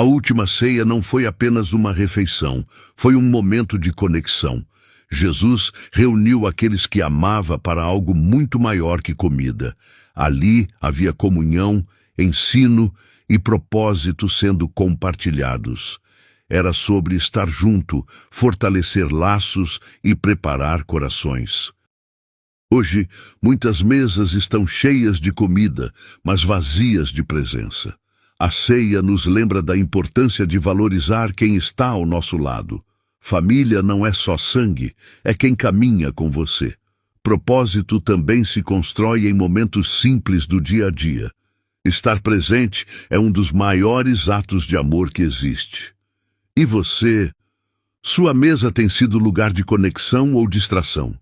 A última ceia não foi apenas uma refeição, foi um momento de conexão. Jesus reuniu aqueles que amava para algo muito maior que comida. Ali havia comunhão, ensino e propósito sendo compartilhados. Era sobre estar junto, fortalecer laços e preparar corações. Hoje, muitas mesas estão cheias de comida, mas vazias de presença. A ceia nos lembra da importância de valorizar quem está ao nosso lado. Família não é só sangue, é quem caminha com você. Propósito também se constrói em momentos simples do dia a dia. Estar presente é um dos maiores atos de amor que existe. E você? Sua mesa tem sido lugar de conexão ou distração?